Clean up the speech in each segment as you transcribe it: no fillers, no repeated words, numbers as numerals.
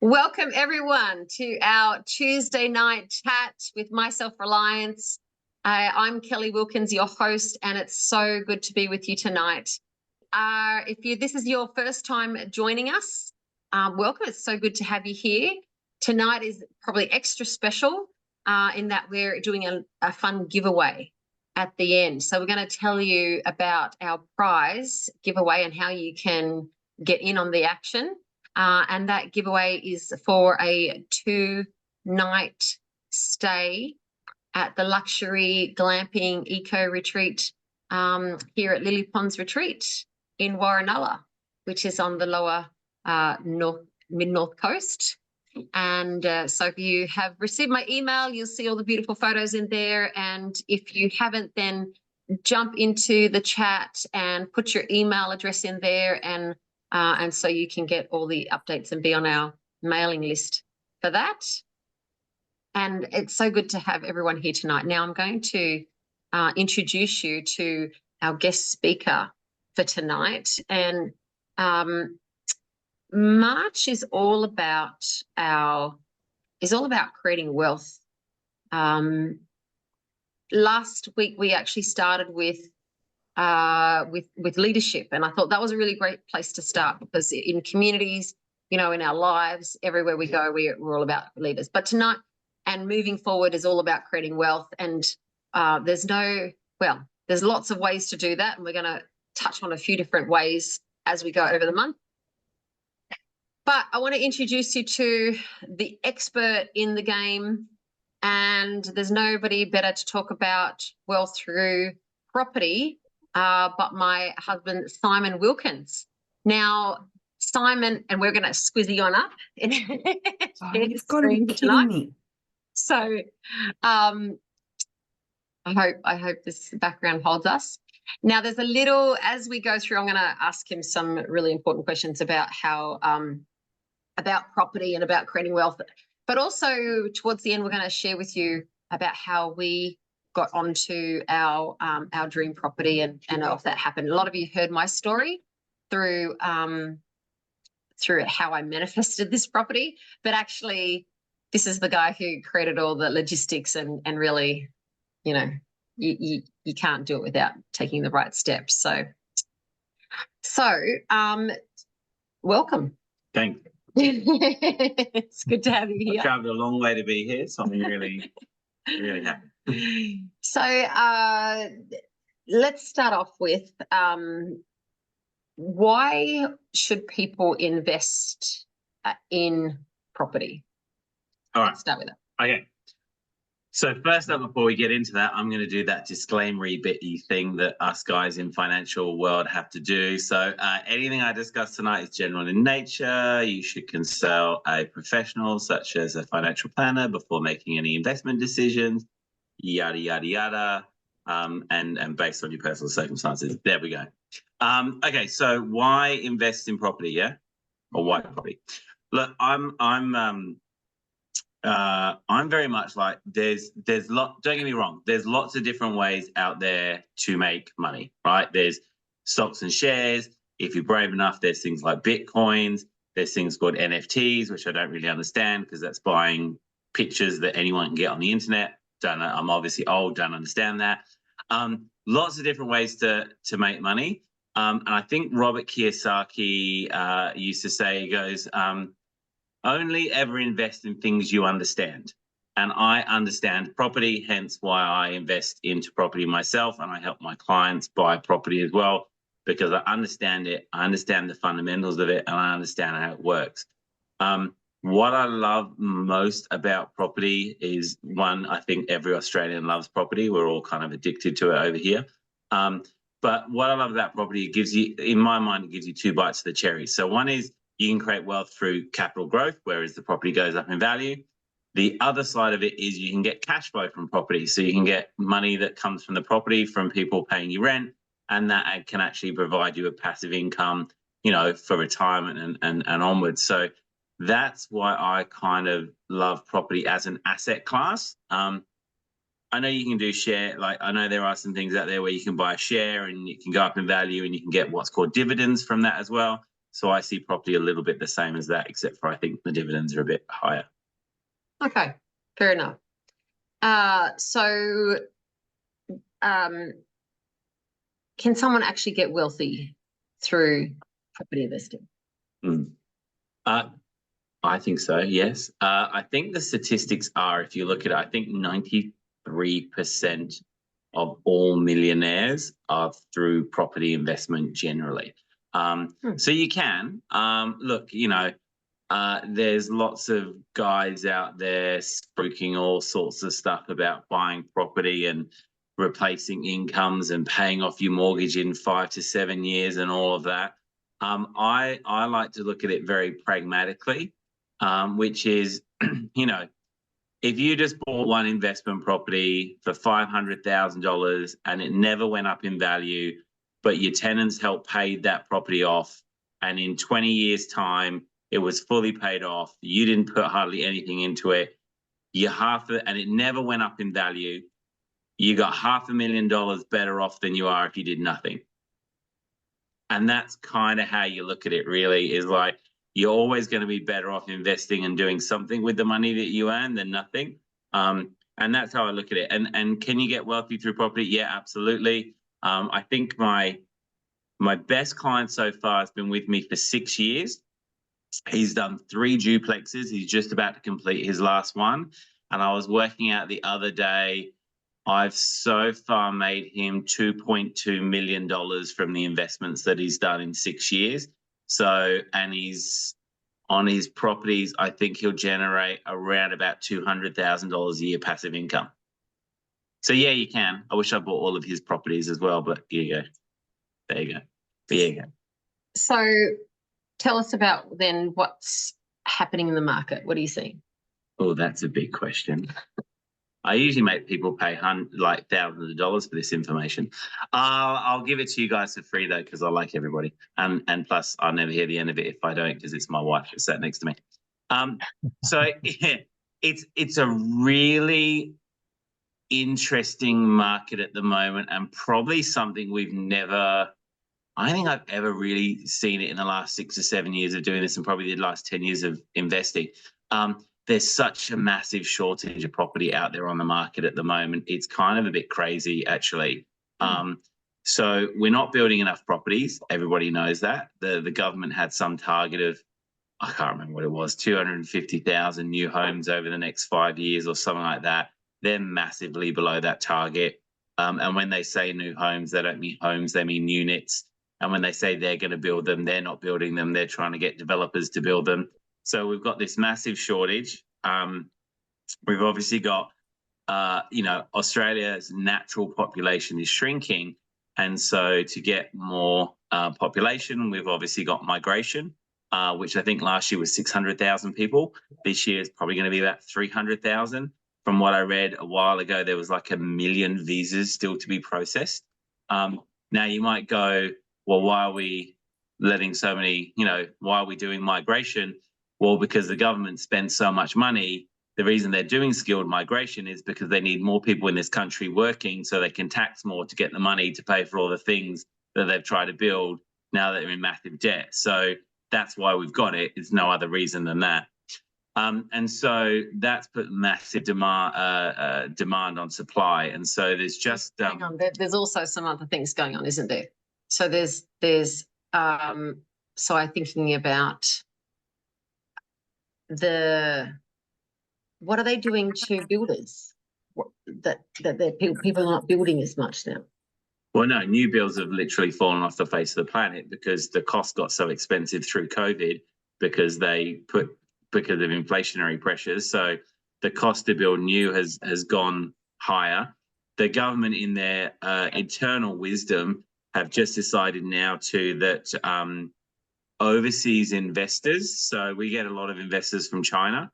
Welcome everyone to our Tuesday night chat with myself, Reliance. I'm Kelly Wilkins, your host, and it's so good to be with you tonight. This is your first time joining us, welcome. It's so good to have you here. Tonight is probably extra special in that we're doing a fun giveaway at the end. So we're going to tell you about our prize giveaway and how you can get in on the action. And that giveaway is for a 2-night stay at the luxury glamping eco retreat here at Lily Ponds Retreat in Warranalla, which is on the lower mid-north coast. And so if you have received my email, you'll see all the beautiful photos in there. And if you haven't, then jump into the chat and put your email address in there, and so you can get all the updates and be on our mailing list for that. And it's so good to have everyone here tonight. Now I'm going to introduce you to our guest speaker for tonight. And March is all about creating wealth. Last week we actually started with leadership, and I thought that was a really great place to start, because in communities, in our lives, everywhere we go, we're all about leaders. But tonight and moving forward is all about creating wealth, and there's lots of ways to do that, and we're going to touch on a few different ways as we go over the month. But I want to introduce you to the expert in the game, and there's nobody better to talk about wealth through property but my husband, Simon Wilkins. Now, Simon, and we're going to squizzy on up. You've got to be kidding me. So I hope this background holds us. Now, there's a little, as we go through, I'm going to ask him some really important questions about how, about property and about creating wealth. But also towards the end, we're going to share with you about how we got onto our dream property and how that happened. A lot of you heard my story through how I manifested this property, but actually this is the guy who created all the logistics, and really, you can't do it without taking the right steps. So welcome. Thanks. It's good to have you here. I've traveled a long way to be here, so I'm really happy. So let's start off with why should people invest in property? All right. Let's start with that. Okay. So first up, before we get into that, I'm going to do that disclaimer-y bitty thing that us guys in financial world have to do. So anything I discuss tonight is general in nature. You should consult a professional, such as a financial planner, before making any investment decisions. Yada, yada, yada, and based on your personal circumstances. There we go. Okay, so why invest in property, yeah? Or why property? Look, I'm very much like, don't get me wrong, there's lots of different ways out there to make money, right? There's stocks and shares. If you're brave enough, there's things like Bitcoins. There's things called NFTs, which I don't really understand, because that's buying pictures that anyone can get on the internet. Don't know. I'm obviously old, don't understand that. Lots of different ways to make money. And I think Robert Kiyosaki used to say, he goes, only ever invest in things you understand. And I understand property, hence why I invest into property myself, and I help my clients buy property as well, because I understand it, I understand the fundamentals of it, and I understand how it works. What I love most about property is, one, I think every Australian loves property. We're all kind of addicted to it over here. But what I love about property, it gives you, in my mind, it gives you two bites of the cherry. So one is you can create wealth through capital growth, whereas the property goes up in value. The other side of it is you can get cash flow from property. So you can get money that comes from the property, from people paying you rent, and that can actually provide you a passive income, for retirement and onwards. So that's why I kind of love property as an asset class. I know you can do share, I know there are some things out there where you can buy a share and it can go up in value, and you can get what's called dividends from that as well. So I see property a little bit the same as that, except for I think the dividends are a bit higher. Okay, fair enough. So can someone actually get wealthy through property investing? I think so, yes. I think the statistics are, if you look at it, I think 93% of all millionaires are through property investment generally. So you can. Look, you know, there's lots of guys out there spruiking all sorts of stuff about buying property and replacing incomes and paying off your mortgage in 5 to 7 years and all of that. I like to look at it very pragmatically, which is, you know, if you just bought one investment property for $500,000 and it never went up in value, but your tenants helped pay that property off, and in 20 years' time, it was fully paid off, you didn't put hardly anything into it, and it never went up in value, you got $500,000 better off than you are if you did nothing. And that's kind of how you look at it, really, is like, you're always going to be better off investing and doing something with the money that you earn than nothing. And that's how I look at it. And can you get wealthy through property? Yeah, absolutely. I think my best client so far has been with me for 6 years. He's done 3 duplexes. He's just about to complete his last one. And I was working out the other day, I've so far made him $2.2 million from the investments that he's done in 6 years. So, and he's on his properties, I think he'll generate around about $200,000 a year passive income. So yeah, you can. I wish I bought all of his properties as well, but here you go. There you go. There you go. So tell us about then what's happening in the market. What are you seeing? Oh, that's a big question. I usually make people pay like thousands of dollars for this information. I'll give it to you guys for free though, because I like everybody, and plus I'll never hear the end of it if I don't, because it's my wife who sat next to me. So yeah, it's a really interesting market at the moment, and probably something I think I've ever really seen it in the last 6 or 7 years of doing this, and probably the last 10 years of investing. There's such a massive shortage of property out there on the market at the moment. It's kind of a bit crazy, actually. So we're not building enough properties. Everybody knows that. The government had some target of, I can't remember what it was, 250,000 new homes over the next 5 years or something like that. They're massively below that target. And when they say new homes, they don't mean homes, they mean units. And when they say they're going to build them, they're not building them. They're trying to get developers to build them. So we've got this massive shortage. We've obviously got, you know, Australia's natural population is shrinking. And so to get more population, we've obviously got migration, which I think last year was 600,000 people. This year is probably going to be about 300,000. From what I read a while ago, there was like 1 million visas still to be processed. Now you might go, well, why are we letting so many, you know, why are we doing migration? Well, because the government spent so much money. The reason they're doing skilled migration is because they need more people in this country working so they can tax more to get the money to pay for all the things that they've tried to build now that they're in massive debt. So that's why we've got it. It's no other reason than that. And so that's put massive demand on supply. And so there's just hang on, there's also some other things going on, isn't there? So there's so I'm thinking about what are they doing to builders? That people are not building as much now. Well, no, new builds have literally fallen off the face of the planet because the cost got so expensive through COVID because of inflationary pressures. So the cost to build new has gone higher. The government, in their internal wisdom, have just decided now that overseas investors, so we get a lot of investors from China,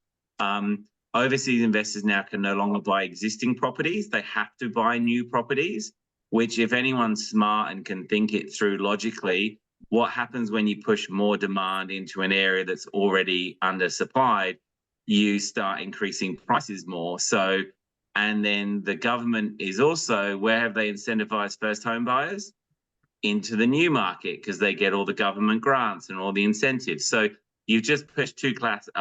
overseas investors now can no longer buy existing properties. They have to buy new properties, which if anyone's smart and can think it through logically, what happens when you push more demand into an area that's already undersupplied, you start increasing prices more. So, and then the government is also, where have they incentivized first home buyers? into the new market because they get all the government grants and all the incentives. So you've just pushed two classes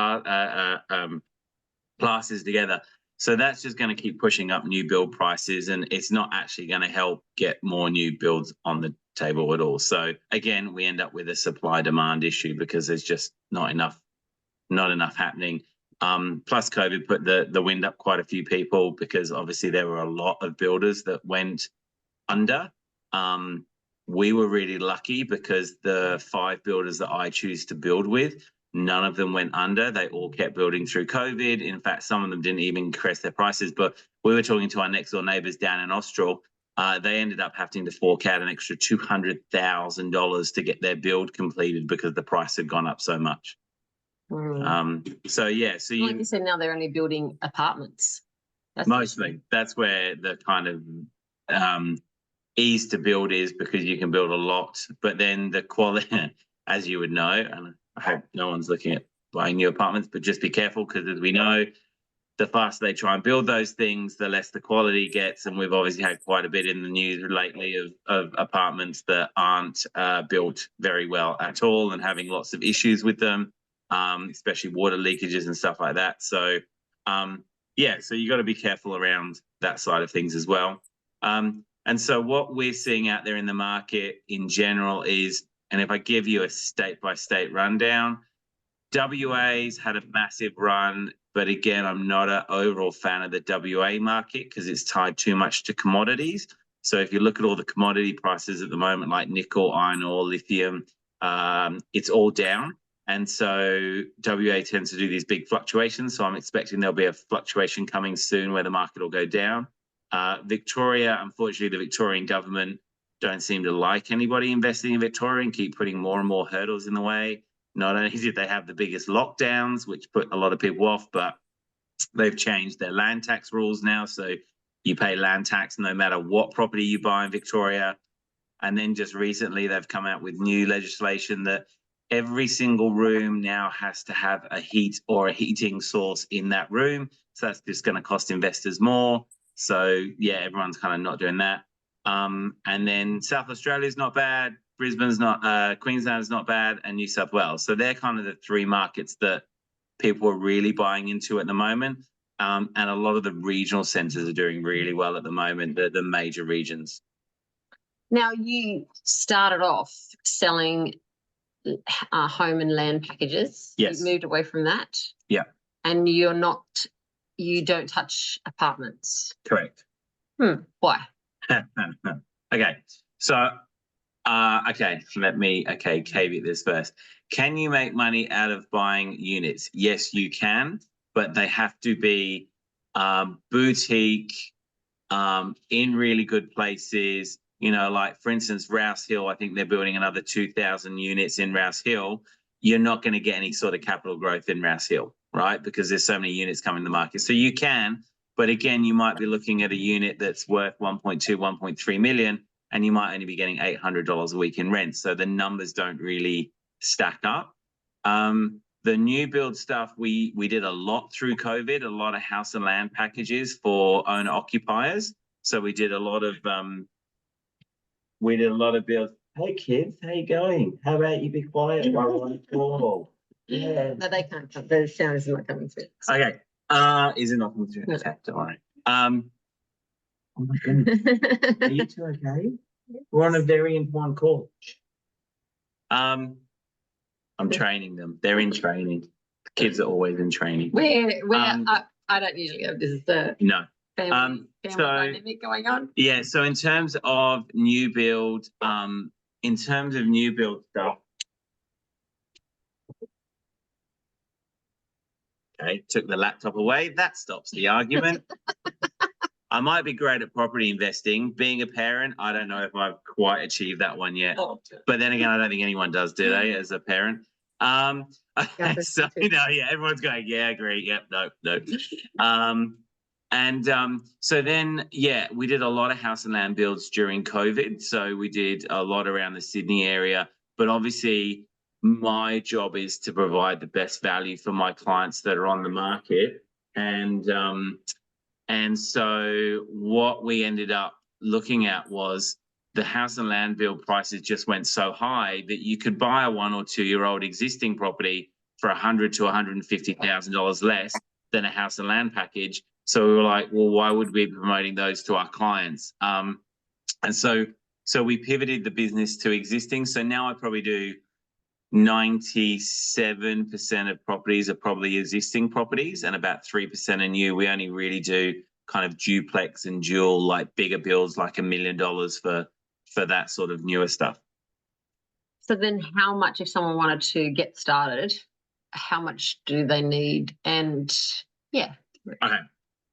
together. So that's just going to keep pushing up new build prices, and it's not actually going to help get more new builds on the table at all. So again, we end up with a supply demand issue because there's just not enough happening. Plus COVID put the wind up quite a few people because obviously there were a lot of builders that went under. We were really lucky because the 5 builders that I choose to build with, none of them went under. They all kept building through COVID. In fact, some of them didn't even increase their prices. But we were talking to our next door neighbors down in Austral. They ended up having to fork out an extra $200,000 to get their build completed because the price had gone up so much. So yeah, so like you said, now they're only building apartments. Mostly. That's where the kind of ease to build is, because you can build a lot, but then the quality, as you would know, and I hope no one's looking at buying new apartments, but just be careful because as we know, the faster they try and build those things, the less the quality gets. And we've obviously had quite a bit in the news lately of apartments that aren't built very well at all and having lots of issues with them, especially water leakages and stuff like that. So yeah, so you got to be careful around that side of things as well. And so what we're seeing out there in the market in general is, and if I give you a state-by-state rundown, WA's had a massive run, but again, I'm not an overall fan of the WA market because it's tied too much to commodities. So if you look at all the commodity prices at the moment, like nickel, iron ore, lithium, it's all down. And so WA tends to do these big fluctuations. So I'm expecting there'll be a fluctuation coming soon where the market will go down. Victoria, unfortunately, the Victorian government don't seem to like anybody investing in Victoria and keep putting more and more hurdles in the way. Not only did they have the biggest lockdowns, which put a lot of people off, but they've changed their land tax rules now. So you pay land tax no matter what property you buy in Victoria. And then just recently, they've come out with new legislation that every single room now has to have a heat or a heating source in that room. So that's just going to cost investors more. So yeah, everyone's kind of not doing that. And then South Australia's not bad. Brisbane's not, Queensland's not bad, and New South Wales. So they're kind of the 3 markets that people are really buying into at the moment. And a lot of the regional centres are doing really well at the moment, the major regions. Now, you started off selling home and land packages. Yes. You moved away from that. Yeah. And you don't touch apartments. Correct. Why? Okay. So, let me caveat this first. Can you make money out of buying units? Yes, you can, but they have to be boutique, in really good places. You know, like for instance, Rouse Hill, I think they're building another 2,000 units in Rouse Hill. You're not going to get any sort of capital growth in Rouse Hill, right? Because there's so many units coming to the market. So you can, but again, you might be looking at a unit that's worth 1.2, 1.3 million, and you might only be getting $800 a week in rent. So the numbers don't really stack up. The new build stuff, we did a lot through COVID, a lot of house and land packages for owner occupiers. So we did a lot of builds. Hey kids, how you going? How about you be quiet while we're on the call? Yeah. No, they can't come. The sound is not coming through. Okay. Is it not coming through? No. Okay, don't worry. Oh my goodness. Are you two okay? We're on a very important call. I'm training them. They're in training. Kids are always in training. I don't usually go. This is the No. family dynamic going on. Yeah, so in terms of new build, stuff. Okay, took the laptop away. That stops the argument. I might be great at property investing. Being a parent, I don't know if I've quite achieved that one yet. But then again, I don't think anyone does, do they, as a parent? So, yeah, everyone's going, yeah, agree. Yep, no. So then, yeah, we did a lot of house and land builds during COVID. So we did a lot around the Sydney area. But obviously, my job is to provide the best value for my clients that are on the market. And so what we ended up looking at was the house and land bill prices just went so high that you could buy a 1 or 2 year old existing property for $100,000 to $150,000 less than a house and land package. So we were like, well, why would we be promoting those to our clients? And so we pivoted the business to existing. So now I probably do 97% of properties are probably existing properties and about 3% are new. We only really do kind of duplex and dual, like bigger builds, like $1 million for that sort of newer stuff. So then how much, if someone wanted to get started, how much do they need? And yeah. Okay.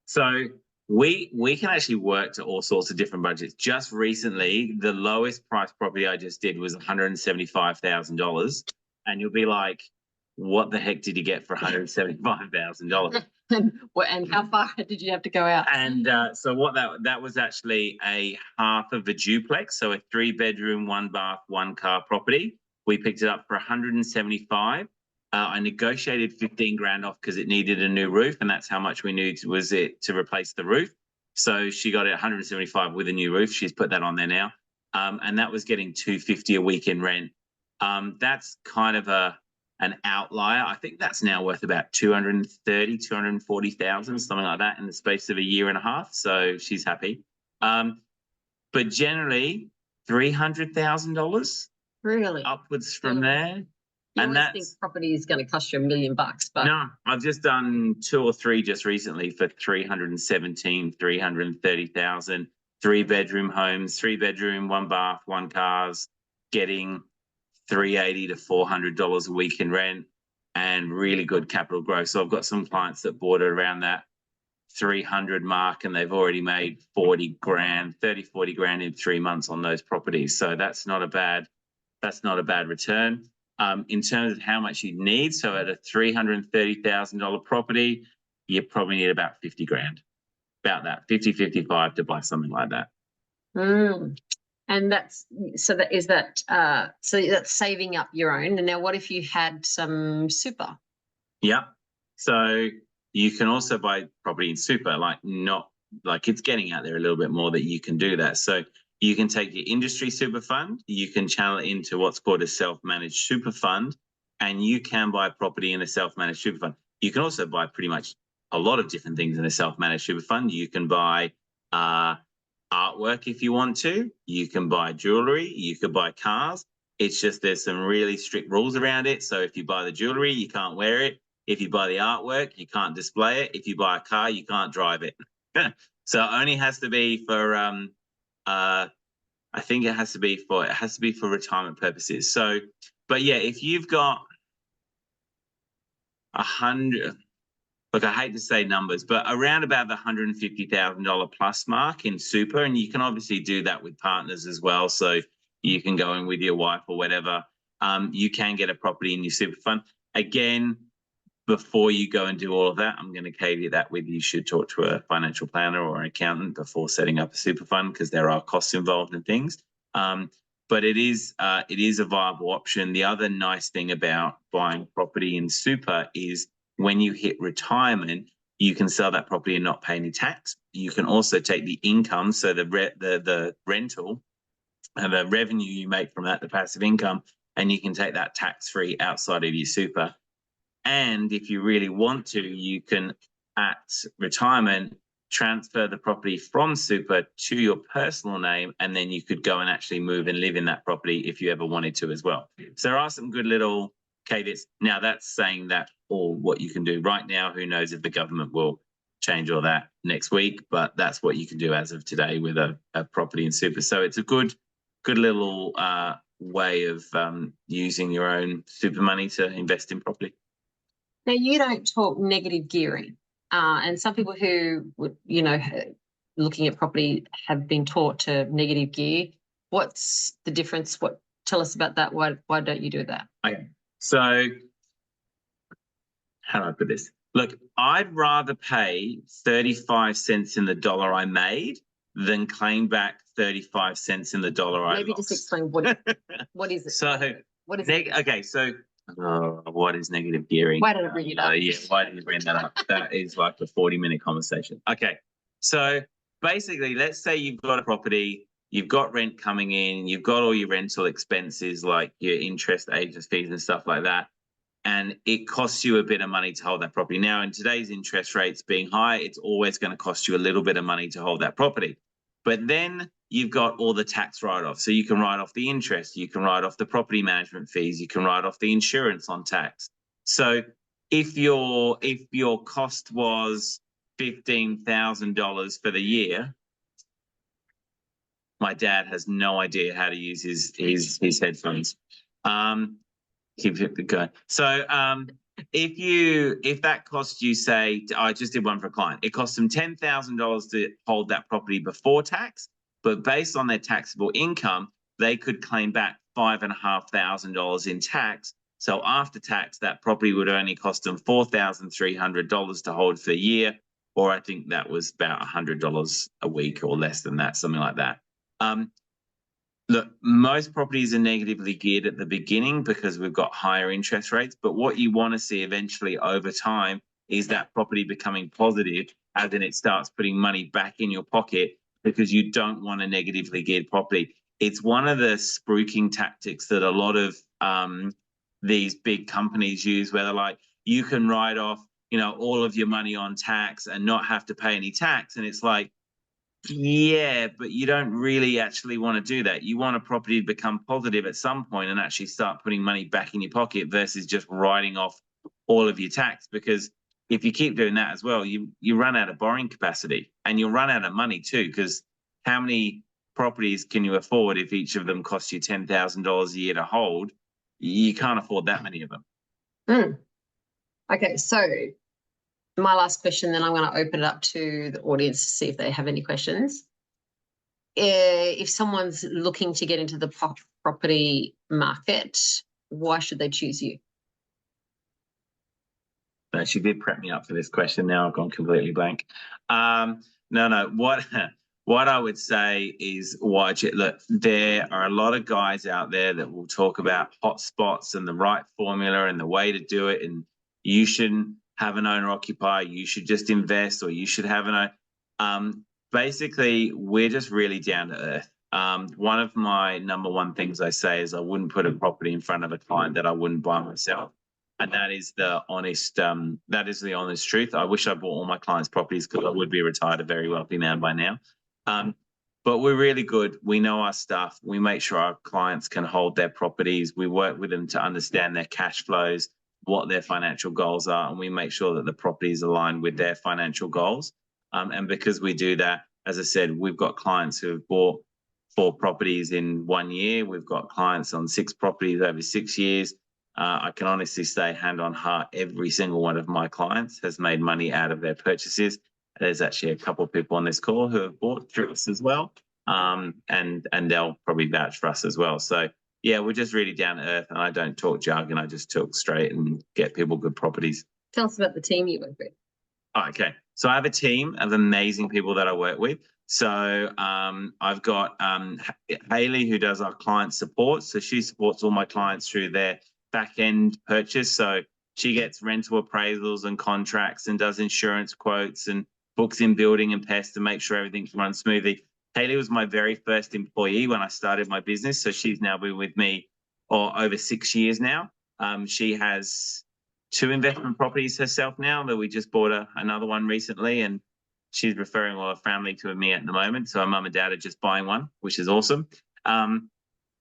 So we can actually work to all sorts of different budgets. Just recently, the lowest price property I just did was $175,000. And you'll be like, what the heck did you get for $175,000? And how far did you have to go out? And so what that was actually a half of a duplex. So a 3-bedroom, 1-bath, 1-car property. We picked it up for $175,000. I negotiated 15 grand off because it needed a new roof, and that's how much we knew was it to replace the roof. So she got it 175 with a new roof. She's put that on there now. And that was getting $250 a week in rent. That's kind of an outlier. I think that's now worth about 230, 240,000, something like that in the space of a year and a half. So she's happy. But generally $300,000 really upwards from there. You and always think property is going to cost you $1 million, but no, I've just done 2 or 3 just recently for 317, 330,000. 3-bedroom homes, 3-bedroom, 1-bath, 1-cars, getting $380 to $400 a week in rent and really good capital growth. So I've got some clients that bought it around that 300 mark and they've already made 40 grand, 30, 40 grand in 3 months on those properties. So that's not a bad return. In terms of how much you need, so at a $330,000 property, you probably need about 50 grand, about that, 50, 55 to buy something like that. And that's saving up your own. And now what if you had some super? Yeah. So you can also buy property in super, not like it's getting out there a little bit more that you can do that. So you can take your industry super fund, you can channel it into what's called a self-managed super fund, and you can buy property in a self-managed super fund. You can also buy pretty much a lot of different things in a self-managed super fund. You can buy artwork if you want to. You can buy jewelry. You could buy cars. It's just there's some really strict rules around it. So if you buy the jewelry, you can't wear it. If you buy the artwork, you can't display it. If you buy a car, you can't drive it. So it only has to be for I think it has to be for retirement purposes. So, but yeah, if you've got 100, look, I hate to say numbers, but around about the $150,000 plus mark in super, and you can obviously do that with partners as well. So you can go in with your wife or whatever. You can get a property in your super fund. Again, before you go and do all of that, I'm going to caveat that with you should talk to a financial planner or an accountant before setting up a super fund because there are costs involved and things. But it is a viable option. The other nice thing about buying property in super is when you hit retirement, you can sell that property and not pay any tax. You can also take the income, so the rental and the revenue you make from that, the passive income, and you can take that tax-free outside of your super. And if you really want to, you can, at retirement, transfer the property from super to your personal name, and then you could go and actually move and live in that property if you ever wanted to as well. So there are some good little caveats. Now, that's saying that all what you can do right now. Who knows if the government will change all that next week, but that's what you can do as of today with a property in super. So it's a good little way of using your own super money to invest in property. Now, you don't talk negative gearing, and some people who would, looking at property have been taught to negative gear. What's the difference? Tell us about that. Why don't you do that? Okay, so how do I put this? Look, I'd rather pay 35 cents in the dollar I made than claim back 35 cents in the dollar I lost. Maybe just explain what is it? So what is it? Okay, so what is negative gearing? Why did I bring it up? Yeah, why did you bring that up? That is like a 40-minute conversation. Okay, so basically, let's say you've got a property you've got rent coming in, you've got all your rental expenses like your interest, agent fees and stuff like that. And it costs you a bit of money to hold that property. Now, in today's interest rates being high, it's always going to cost you a little bit of money to hold that property. But then you've got all the tax write-offs. So you can write off the interest, you can write off the property management fees, you can write off the insurance on tax. So if your cost was $15,000 for the year, my dad has no idea how to use his headphones. Keep it going. So if that cost you, say, I just did one for a client, it cost them $10,000 to hold that property before tax, but based on their taxable income, they could claim back $5,500 in tax. So after tax, that property would only cost them $4,300 to hold for a year, or I think that was about $100 a week or less than that, something like that. Look, most properties are negatively geared at the beginning because we've got higher interest rates. But what you want to see eventually over time is that property becoming positive, as in it starts putting money back in your pocket, because you don't want a negatively geared property. It's one of the spruiking tactics that a lot of these big companies use, where they're like, you can write off, all of your money on tax and not have to pay any tax. And it's like, yeah, but you don't really actually want to do that. You want a property to become positive at some point and actually start putting money back in your pocket versus just writing off all of your tax. Because if you keep doing that as well, you run out of borrowing capacity, and you'll run out of money too, because how many properties can you afford if each of them costs you $10,000 a year to hold? You can't afford that many of them. Okay, so my last question, then I'm going to open it up to the audience to see if they have any questions. If someone's looking to get into the property market, why should they choose you? She did prep me up for this question. Now I've gone completely blank. No. What I would say is, watch it. Look, there are a lot of guys out there that will talk about hot spots and the right formula and the way to do it, and you shouldn't have an owner occupier, you should just invest, or you should have an basically, we're just really down to earth. One of my number one things I say is I wouldn't put a property in front of a client that I wouldn't buy myself. And that is the honest truth. I wish I bought all my clients' properties, because I would be retired, a very wealthy man by now. But we're really good. We know our stuff. We make sure our clients can hold their properties. We work with them to understand their cash flows, what their financial goals are, and we make sure that the properties align with their financial goals. And because we do that, as I said, we've got clients who have bought 4 properties in 1 year. We've got clients on 6 properties over 6 years. I can honestly say, hand on heart, every single one of my clients has made money out of their purchases. There's actually a couple of people on this call who have bought through us as well. And they'll probably vouch for us as well. So yeah, we're just really down to earth, and I don't talk jargon. I just talk straight and get people good properties. Tell us about the team you work with. Okay, so I have a team of amazing people that I work with. So I've got Haley, who does our client support. So she supports all my clients through their back-end purchase. So she gets rental appraisals and contracts and does insurance quotes and books in building and pest to make sure everything's run smoothly. Haley was my very first employee when I started my business. So she's now been with me over 6 years now. She has 2 investment properties herself now, that we just bought another one recently, and she's referring all her family to me at the moment. So her mum and dad are just buying one, which is awesome. I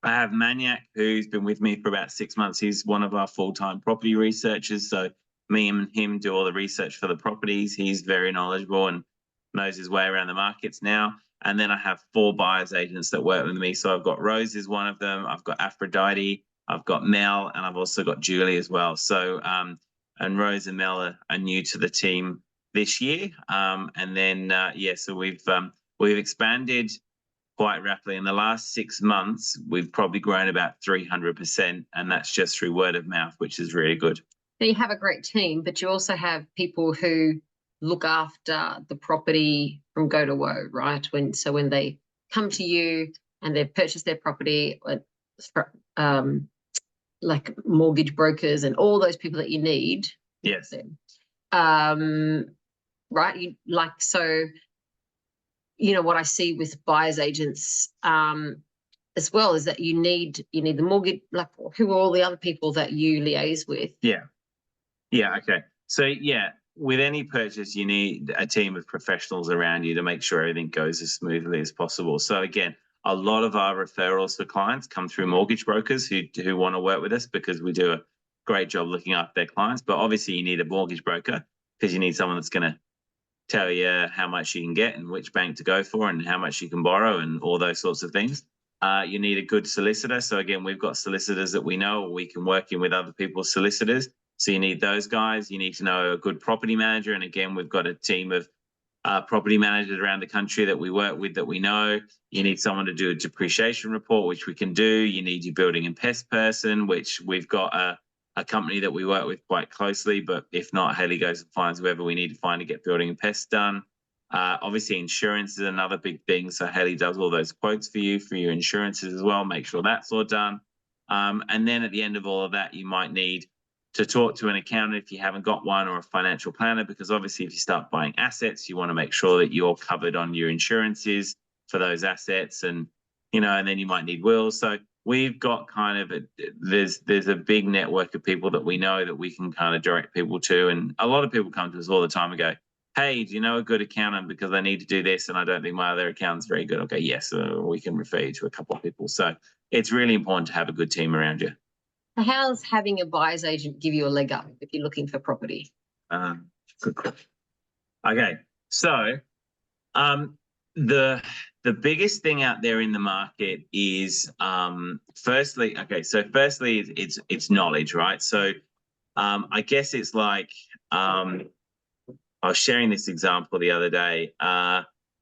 have Maniac, who's been with me for about 6 months. He's one of our full-time property researchers. So me and him do all the research for the properties. He's very knowledgeable and knows his way around the markets now. And then I have 4 buyers agents that work with me. So I've got Rose is one of them. I've got Aphrodite. I've got Mel, and I've also got Julie as well. So, and Rose and Mel are new to the team this year. And then, so we've expanded quite rapidly. In the last 6 months, we've probably grown about 300%. And that's just through word of mouth, which is really good. So you have a great team, but you also have people who look after the property from go to woe, right? When they come to you and they've purchased their property, like mortgage brokers and all those people that you need. Yes. Right. So you know, what I see with buyers agents as well is that you need the mortgage, like who are all the other people that you liaise with? Yeah. Okay. So yeah, with any purchase, you need a team of professionals around you to make sure everything goes as smoothly as possible. So again, a lot of our referrals for clients come through mortgage brokers who want to work with us because we do a great job looking after their clients. But obviously you need a mortgage broker because you need someone that's going to tell you how much you can get and which bank to go for and how much you can borrow and all those sorts of things. You need a good solicitor. So again, we've got solicitors that we know, or we can work in with other people's solicitors. So you need those guys. You need to know a good property manager. And again, we've got a team of property managers around the country that we work with that we know. You need someone to do a depreciation report, which we can do. You need your building and pest person, which we've got a company that we work with quite closely. But if not, Haley goes and finds whoever we need to find to get building and pests done. Obviously, insurance is another big thing. So Haley does all those quotes for you for your insurances as well. Make sure that's all done. And then at the end of all of that, you might need to talk to an accountant if you haven't got one, or a financial planner, because obviously if you start buying assets, you want to make sure that you're covered on your insurances for those assets, and and then you might need wills. So we've got kind of there's a big network of people that we know that we can kind of direct people to, and a lot of people come to us all the time and go, hey, do you know a good accountant because I need to do this and I don't think my other accountant's very good? Okay, yes, we can refer you to a couple of people. So it's really important to have a good team around you. How's having a buyer's agent give you a leg up if you're looking for property? Good question. Okay, so the biggest thing out there in the market is firstly it's knowledge, right? So I guess it's like I was sharing this example the other day.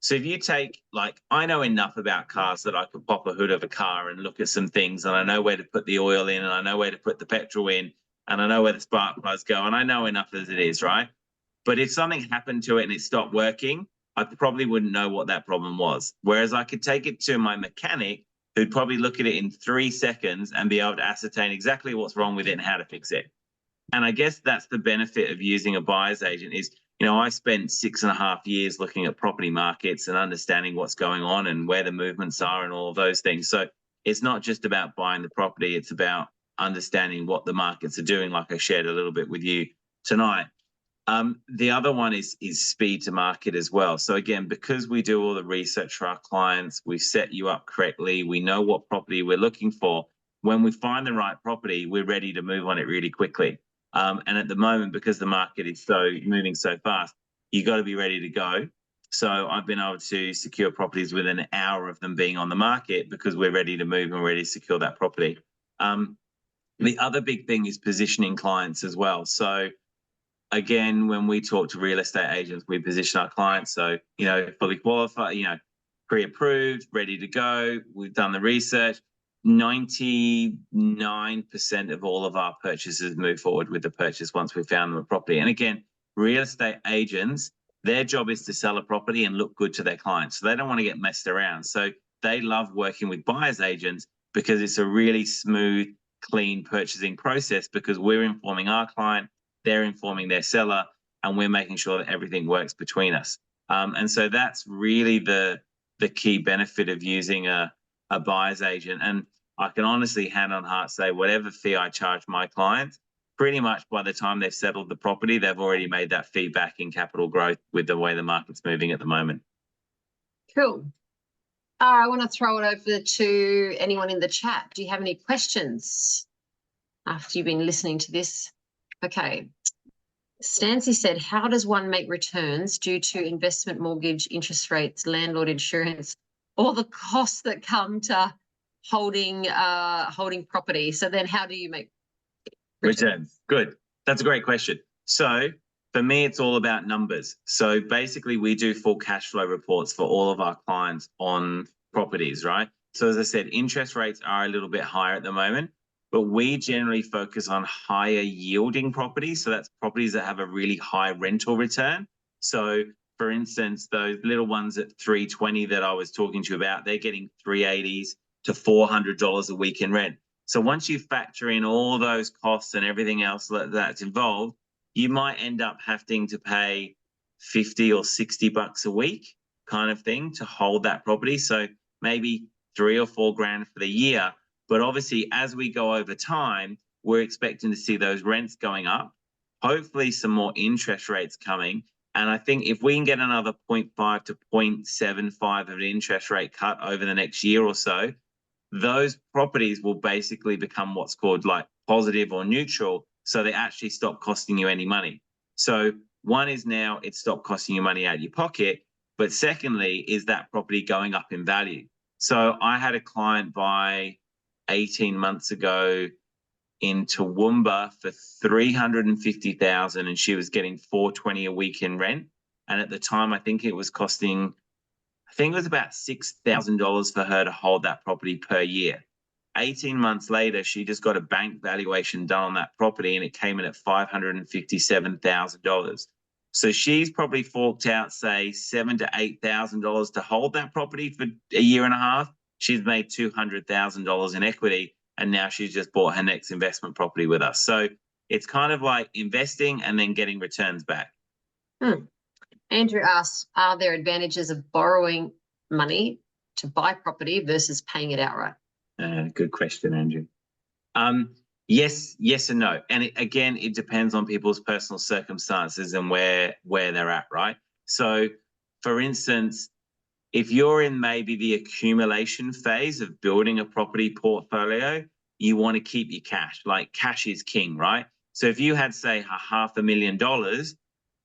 So if you take, like, I know enough about cars that I could pop a hood of a car and look at some things, and I know where to put the oil in, and I know where to put the petrol in, and I know where the spark plugs go, and I know enough as it is, right? But if something happened to it and it stopped working, I probably wouldn't know what that problem was. Whereas I could take it to my mechanic, who'd probably look at it in 3 seconds and be able to ascertain exactly what's wrong with it and how to fix it. And I guess that's the benefit of using a buyer's agent is, I spent 6.5 years looking at property markets and understanding what's going on and where the movements are and all of those things. So it's not just about buying the property, it's about understanding what the markets are doing, like I shared a little bit with you tonight. The other one is speed to market as well. So again, because we do all the research for our clients, we've set you up correctly, we know what property we're looking for. When we find the right property, we're ready to move on it really quickly. And at the moment, because the market is moving so fast, you got to be ready to go. So I've been able to secure properties within an hour of them being on the market because we're ready to move and ready to secure that property. The other big thing is positioning clients as well. So again, when we talk to real estate agents, we position our clients so, fully qualified, pre-approved, ready to go. We've done the research. 99% of all of our purchases move forward with the purchase once we found them a property. And again, real estate agents, their job is to sell a property and look good to their clients. So they don't want to get messed around. So they love working with buyers agents because it's a really smooth, clean purchasing process because we're informing our client, they're informing their seller, and we're making sure that everything works between us. And so that's really the key benefit of using a buyer's agent. And I can honestly, hand on heart, say whatever fee I charge my clients, pretty much by the time they've settled the property, they've already made that fee back in capital growth with the way the market's moving at the moment. Cool. I want to throw it over to anyone in the chat. Do you have any questions after you've been listening to this? Okay. Stancy said, how does one make returns due to investment, mortgage, interest rates, landlord insurance, all the costs that come to holding property? So then how do you make returns? Good. That's a great question. So for me, it's all about numbers. So basically we do full cash flow reports for all of our clients on properties, right? So as I said, interest rates are a little bit higher at the moment, but we generally focus on higher yielding properties. So that's properties that have a really high rental return. So for instance, those little ones at 320 that I was talking to you about, they're getting 380s to $400 a week in rent. So once you factor in all those costs and everything else that's involved, you might end up having to pay $50 or $60 a week. kind of thing to hold that property. So maybe 3 or 4 grand for the year. But obviously, as we go over time, we're expecting to see those rents going up, hopefully some more interest rates coming. And I think if we can get another 0.5 to 0.75 of an interest rate cut over the next year or so, those properties will basically become what's called like positive or neutral. So they actually stop costing you any money. So one is now it stopped costing you money out of your pocket. But secondly, is that property going up in value? So I had a client buy 18 months ago in Toowoomba for $350,000, and she was getting $420 a week in rent. And at the time, I think it was costing, I think it was about $6,000 for her to hold that property per year. 18 months later, she just got a bank valuation done on that property, and it came in at $557,000. So she's probably forked out, say, $7,000 to $8,000 to hold that property for a year and a half. She's made $200,000 in equity, and now she's just bought her next investment property with us. So it's kind of like investing and then getting returns back. Andrew asks, are there advantages of borrowing money to buy property versus paying it outright? Good question, Andrew. Yes and no. And it depends on people's personal circumstances and where they're at, right? So for instance, if you're in maybe the accumulation phase of building a property portfolio, you want to keep your cash. Like cash is king, right? So if you had, say, $500,000,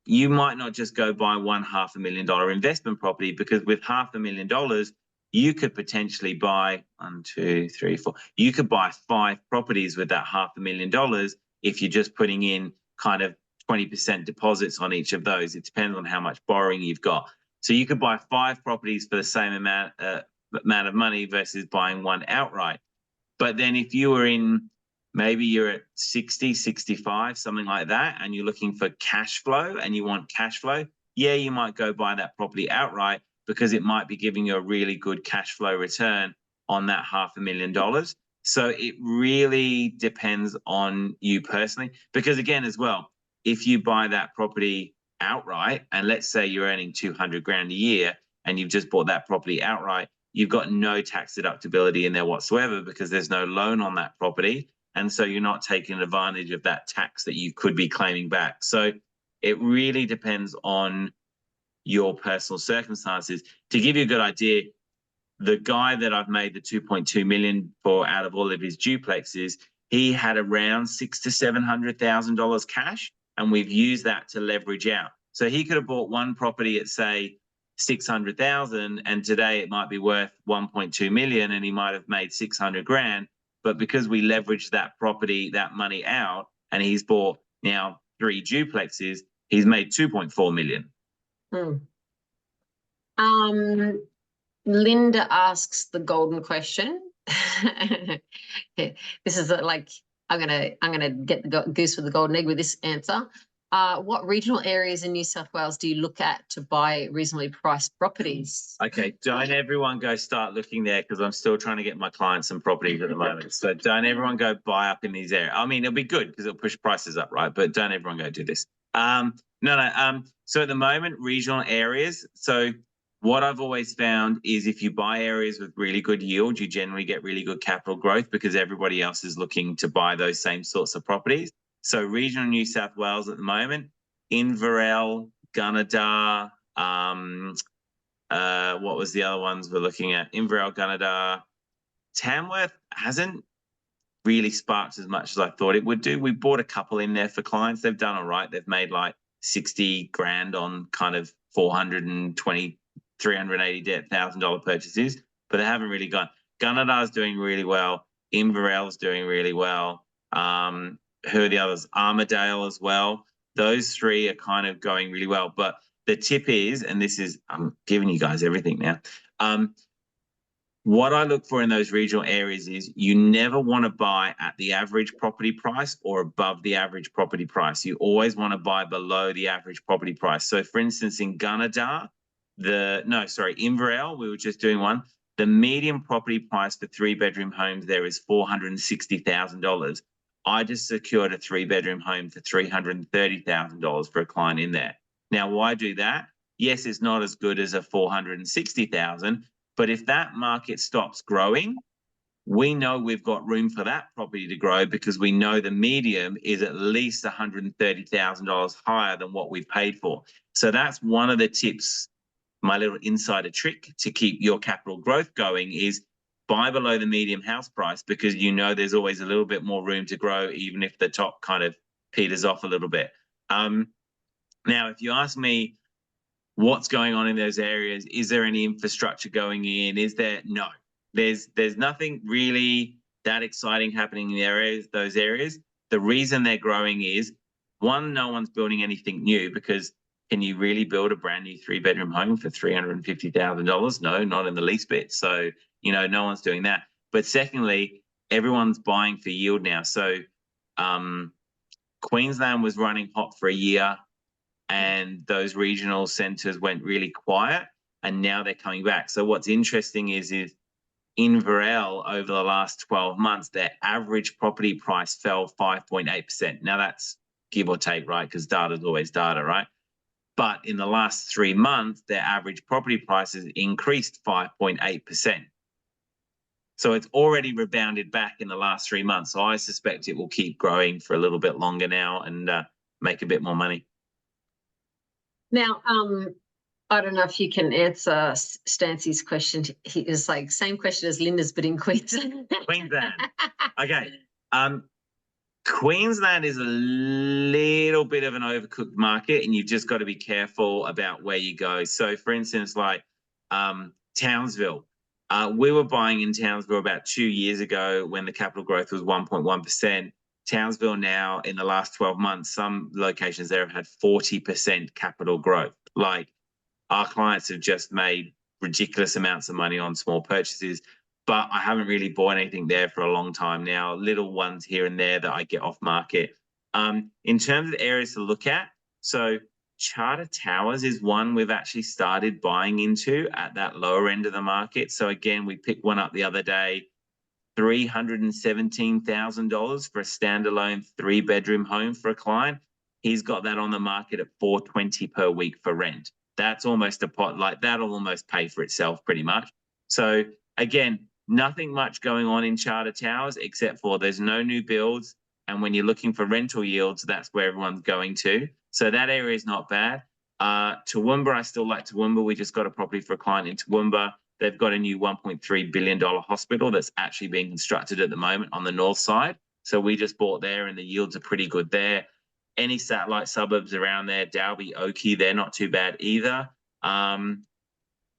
you might not just go buy one $500,000 investment property, because with $500,000, you could potentially buy 1, 2, 3, 4. You could buy 5 properties with that $500,000 if you're just putting in kind of 20% deposits on each of those. It depends on how much borrowing you've got. So you could buy 5 properties for the same amount of money versus buying one outright. But then if you were in, maybe you're at 60, 65, something like that, and you're looking for cash flow and you want cash flow, yeah, you might go buy that property outright, because it might be giving you a really good cash flow return on that $500,000. So it really depends on you personally. Because again, as well, if you buy that property outright, and let's say you're earning 200 grand a year and you've just bought that property outright, you've got no tax deductibility in there whatsoever, because there's no loan on that property. And so you're not taking advantage of that tax that you could be claiming back. So it really depends on your personal circumstances. To give you a good idea, the guy that I've made the 2.2 million for out of all of his duplexes, he had around $600,000 to $700,000 cash, and we've used that to leverage out. So he could have bought one property at, say, 600,000, and today it might be worth 1.2 million, and he might have made 600 grand. But because we leveraged that property, that money out, and he's bought now 3 duplexes, he's made 2.4 million. Linda asks the golden question. This is like, I'm gonna get the goose with the golden egg with this answer. What regional areas in New South Wales do you look at to buy reasonably priced properties? Okay, don't everyone go start looking there, because I'm still trying to get my clients some properties at the moment. So don't everyone go buy up in these areas. I mean, it'll be good because it'll push prices up, right? But don't everyone go do this. So at the moment, regional areas. So what I've always found is if you buy areas with really good yield, you generally get really good capital growth, because everybody else is looking to buy those same sorts of properties. So regional New South Wales at the moment, Inverell, Gunnedah, what was the other ones we're looking at? Inverell, Gunnedah. Tamworth hasn't really sparked as much as I thought it would do. We bought a couple in there for clients. They've done all right. They've made like 60 grand on kind of $420,000, $380,000 purchases, but they haven't really gone. Gunnedah is doing really well. Inverell is doing really well. Who are the others? Armidale as well. Those 3 are kind of going really well. But the tip is, and this is, I'm giving you guys everything now. What I look for in those regional areas is you never want to buy at the average property price or above the average property price. You always want to buy below the average property price. So for instance, in Gunnedah, Inverell, we were just doing one. The median property price for 3-bedroom homes there is $460,000. I just secured a 3-bedroom home for $330,000 for a client in there. Now, why do that? Yes, it's not as good as a 460,000, but if that market stops growing, we know we've got room for that property to grow because we know the medium is at least $130,000 higher than what we've paid for. So that's one of the tips, my little insider trick to keep your capital growth going is buy below the medium house price because you know there's always a little bit more room to grow, even if the top kind of peters off a little bit. Now, if you ask me what's going on in those areas, is there any infrastructure going in? Is there? No. There's nothing really that exciting happening in those areas. The reason they're growing is, one, no one's building anything new because can you really build a brand new 3-bedroom home for $350,000? No, not in the least bit. So, no one's doing that. But secondly, everyone's buying for yield now. So Queensland was running hot for a year and those regional centres went really quiet and now they're coming back. So what's interesting is in Varel over the last 12 months, their average property price fell 5.8%. Now that's give or take, right? Because data is always data, right? But in the last 3 months, their average property prices increased 5.8%. So it's already rebounded back in the last 3 months. So I suspect it will keep growing for a little bit longer now and make a bit more money. Now, I don't know if you can answer Stancy's question. He is like same question as Linda's, but in Queensland. Queensland. Okay. Queensland is a little bit of an overcooked market, and you've just got to be careful about where you go. So, for instance, like Townsville. We were buying in Townsville about 2 years ago when the capital growth was 1.1%. Townsville now, in the last 12 months, some locations there have had 40% capital growth. Like, our clients have just made ridiculous amounts of money on small purchases, but I haven't really bought anything there for a long time now. Little ones here and there that I get off market. In terms of areas to look at, so Charter Towers is one we've actually started buying into at that lower end of the market. So again, we picked one up the other day, $317,000 for a standalone 3-bedroom home for a client. He's got that on the market at $420 per week for rent. That's almost a pot, like that'll almost pay for itself pretty much. So again, nothing much going on in Charter Towers except for there's no new builds. And when you're looking for rental yields, that's where everyone's going to. So that area is not bad. Toowoomba, I still like Toowoomba. We just got a property for a client in Toowoomba. They've got a new $1.3 billion hospital that's actually being constructed at the moment on the north side. So we just bought there and the yields are pretty good there. Any satellite suburbs around there, Dalby, Oakey, they're not too bad either. And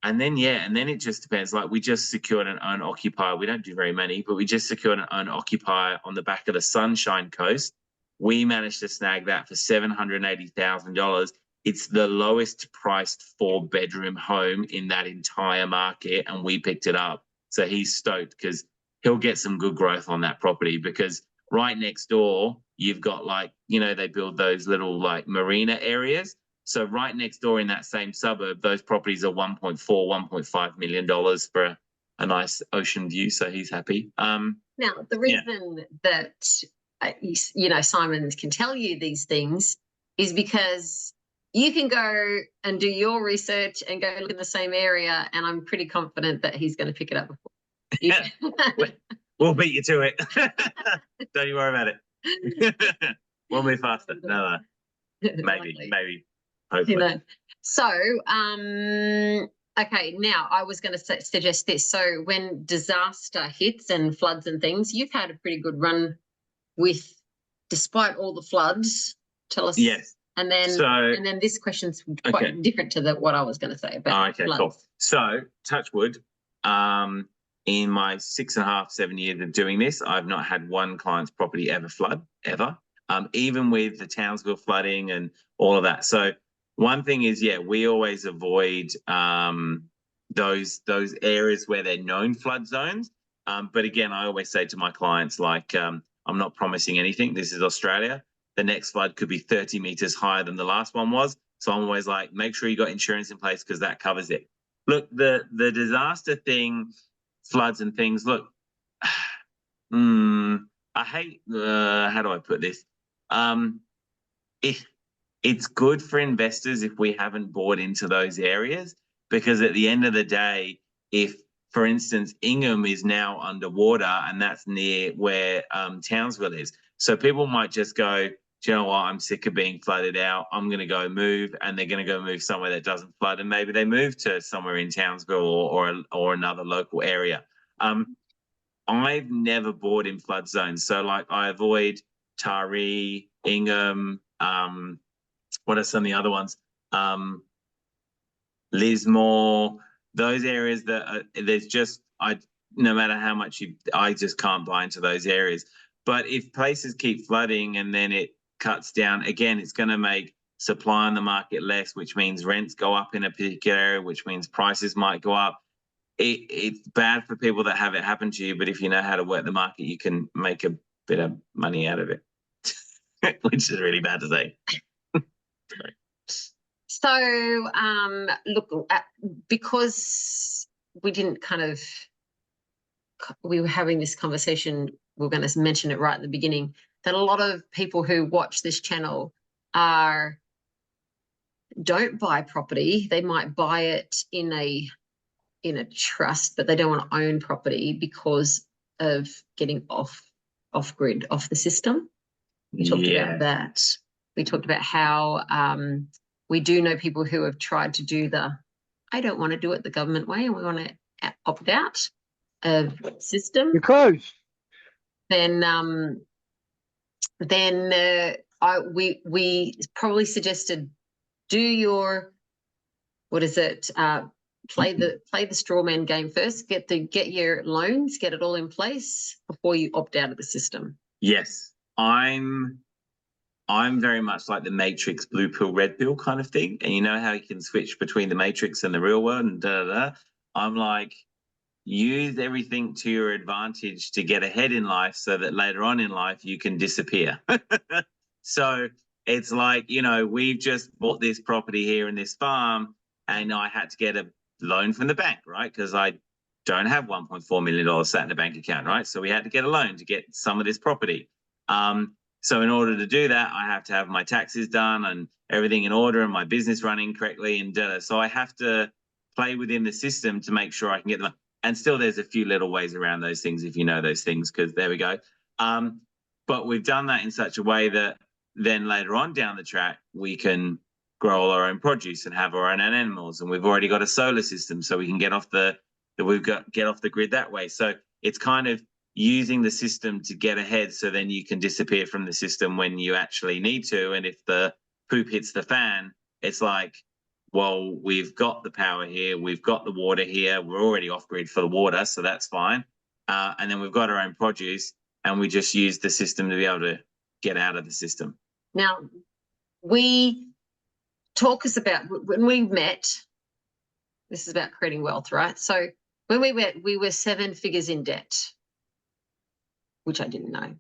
then it just depends. Like we just secured an own occupier. We don't do very many, but we just secured an own occupier on the back of the Sunshine Coast. We managed to snag that for $780,000. It's the lowest priced 4-bedroom home in that entire market, and we picked it up. So he's stoked because he'll get some good growth on that property because right next door, you've got they build those little marina areas. So right next door in that same suburb, those properties are $1.5 million for a nice ocean view. So he's happy. Now, the reason that, Simon can tell you these things is because you can go and do your research and go look in the same area. And I'm pretty confident that he's going to pick it up before. Yeah. We'll beat you to it. Don't you worry about it. We'll move faster. No. Maybe. Hopefully. So, okay, now I was going to suggest this. So when disaster hits and floods and things, you've had a pretty good run with, despite all the floods. Tell us. Yes. And then this question's quite different to what I was going to say about floods. Cool. So, touch wood. In my 6.5, 7 years of doing this, I've not had one client's property ever flood, ever. Even with the Townsville flooding and all of that. So one thing is, we always avoid those areas where they're known flood zones. But again, I always say to my clients, I'm not promising anything. This is Australia. The next flood could be 30 meters higher than the last one was. So I'm always like, make sure you got insurance in place because that covers it. Look, the disaster thing, floods and things, look, I hate, how do I put this? it's good for investors if we haven't bought into those areas, because at the end of the day, if, for instance, Ingham is now underwater and that's near where Townsville is. So people might just go, do you know what, I'm sick of being flooded out. I'm going to go move, and they're going to go move somewhere that doesn't flood. And maybe they move to somewhere in Townsville or another local area. I've never bought in flood zones. So like I avoid Taree, Ingham, what are some of the other ones? Lismore, those areas that there's just, no matter how much I just can't buy into those areas. But if places keep flooding and then it cuts down, again, it's going to make supply on the market less, which means rents go up in a particular area, which means prices might go up. It's bad for people that have it happen to you, but if you know how to work the market, you can make a bit of money out of it, which is really bad to say. So, look, because we didn't we were having this conversation, we're going to mention it right at the beginning, that a lot of people who watch this channel don't buy property. They might buy it in a trust, but they don't want to own property because of getting off grid, off the system. We talked about that. We talked about how we do know people who have tried to do I don't want to do it the government way, and we want to opt out of the system. Because we probably suggested do your, what is it, play the straw man game first, get your loans, get it all in place before you opt out of the system. Yes, I'm very much like the Matrix, blue pill, red pill kind of thing. And you know how you can switch between the Matrix and the real world and I'm like, use everything to your advantage to get ahead in life so that later on in life you can disappear. So it's like, you know, we've just bought this property here in this farm and I had to get a loan from the bank, right? Because I don't have $1.4 million sat in the bank account, right? So we had to get a loan to get some of this property. So in order to do that, I have to have my taxes done and everything in order and my business running correctly. And so I have to play within the system to make sure I can get them. And still there's a few little ways around those things if you know those things, because there we go. But we've done that in such a way that then later on down the track, we can grow all our own produce and have our own animals. And we've already got a solar system, so we can get off the grid that way. So it's kind of using the system to get ahead, so then you can disappear from the system when you actually need to. And if the poop hits the fan, it's like, well, we've got the power here, we've got the water here, we're already off grid for the water, so that's fine. And then we've got our own produce, and we just use the system to be able to get out of the system. Now, we talk us about when we met, this is about creating wealth, right? So when we met, we were 7 figures in debt, which I didn't know.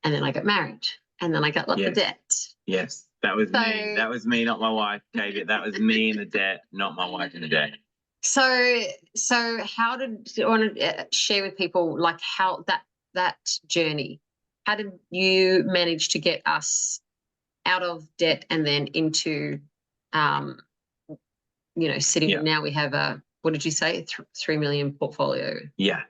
And then I got married, and then I got lots of debt. Yes, that was me. That was me, not my wife, David. That was me in the debt, not my wife in the debt. So how did you want to share with people, like, how that journey? How did you manage to get us out of debt and then into, sitting now we have a, what did you say, 3 million portfolio? Yeah.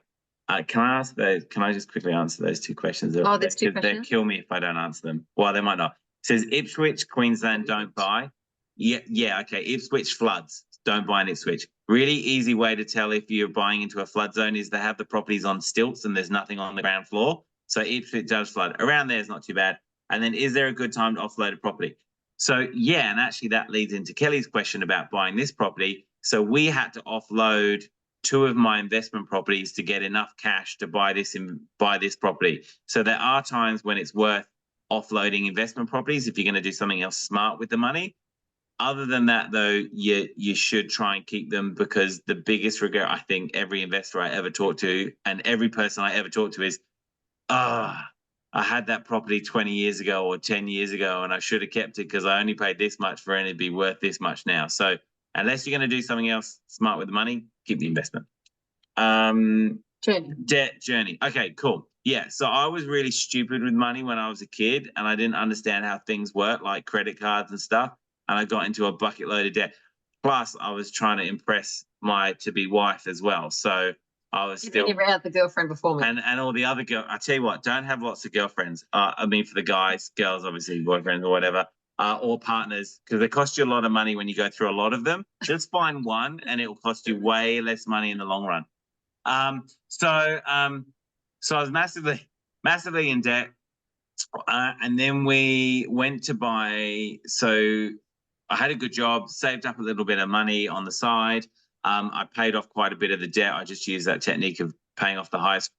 Can I just quickly answer those 2 questions? Oh, there's 2 questions? They'll kill me if I don't answer them. Well, they might not. It says Ipswich, Queensland, don't buy. Yeah, okay. Ipswich floods. Don't buy in Ipswich. Really easy way to tell if you're buying into a flood zone is to have the properties on stilts and there's nothing on the ground floor. So Ipswich does flood. Around there is not too bad. And then is there a good time to offload a property? So yeah, and actually that leads into Kelly's question about buying this property. So we had to offload 2 of my investment properties to get enough cash to buy this property. So there are times when it's worth offloading investment properties if you're going to do something else smart with the money. Other than that, though, you should try and keep them, because the biggest regret I think every investor I ever talked to and every person I ever talked to is, I had that property 20 years ago or 10 years ago and I should have kept it because I only paid this much for it and it'd be worth this much now. So unless you're going to do something else smart with the money, keep the investment. Journey. Debt journey. Okay, cool. Yeah, so I was really stupid with money when I was a kid, and I didn't understand how things work, like credit cards and stuff. And I got into a bucket load of debt. Plus, I was trying to impress my to-be wife as well. So I was You still never had the girlfriend before me. and all the other girls. I tell you what, don't have lots of girlfriends. I mean, for the guys, girls, obviously, boyfriends or whatever, or partners, because they cost you a lot of money when you go through a lot of them. Just find one, and it will cost you way less money in the long run. So I was massively in debt. And then we went to buy. So I had a good job, saved up a little bit of money on the side. I paid off quite a bit of the debt. I just used that technique of paying off the highest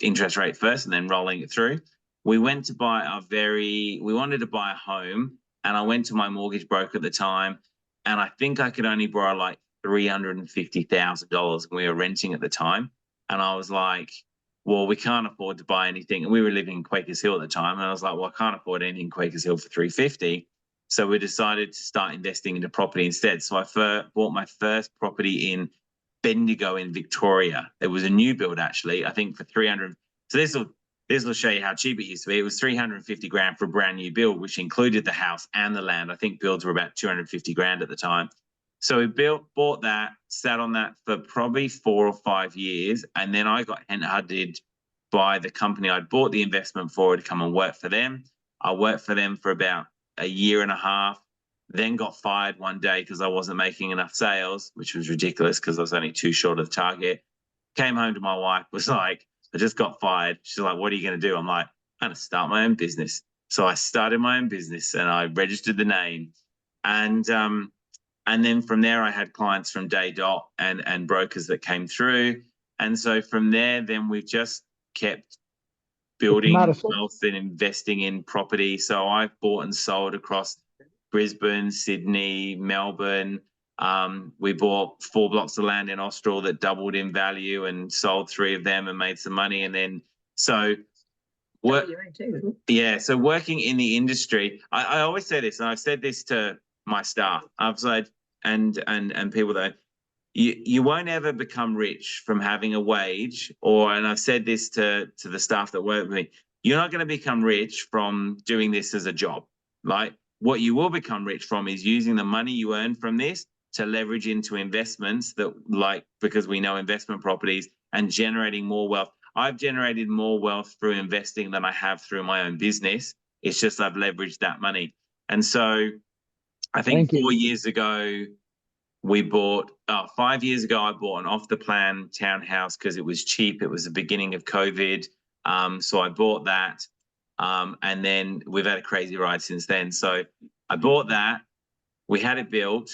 interest rate first and then rolling it through. We went to buy we wanted to buy a home, and I went to my mortgage broker at the time, and I think I could only borrow like $350,000, and we were renting at the time. And I was like, well, we can't afford to buy anything. And we were living in Quakers Hill at the time. And I was like, well, I can't afford anything in Quakers Hill for $350,000. So we decided to start investing into property instead. So I bought my first property in Bendigo in Victoria. It was a new build, actually, I think for 300. So this will show you how cheap it used to be. It was 350 grand for a brand new build, which included the house and the land. I think builds were about 250 grand at the time. So we bought that, sat on that for probably 4 or 5 years. And then I got headhunted by the company I'd bought the investment for to come and work for them. I worked for them for about a year and a half, then got fired one day because I wasn't making enough sales, which was ridiculous because I was only 2 short of the target. Came home to my wife, was like, I just got fired. She's like, what are you going to do? I'm like, I'm going to start my own business. So I started my own business and I registered the name. And then from there, I had clients from day dot and brokers that came through. And so from there, then we've just kept building wealth and investing in property. So I've bought and sold across Brisbane, Sydney, Melbourne. We bought 4 blocks of land in Austral that doubled in value and sold 3 of them and made some money. And then so so working in the industry, I always say this, and I've said this to my staff. I've said, and people that you won't ever become rich from having a wage, and I've said this to the staff that work with me. You're not going to become rich from doing this as a job. Like, what you will become rich from is using the money you earn from this to leverage into investments because we know investment properties and generating more wealth. I've generated more wealth through investing than I have through my own business. It's just I've leveraged that money. And so I think 4 years ago, we bought, 5 years ago, I bought an off-the-plan townhouse because it was cheap. It was the beginning of COVID. So I bought that. And then we've had a crazy ride since then. So I bought that. We had it built.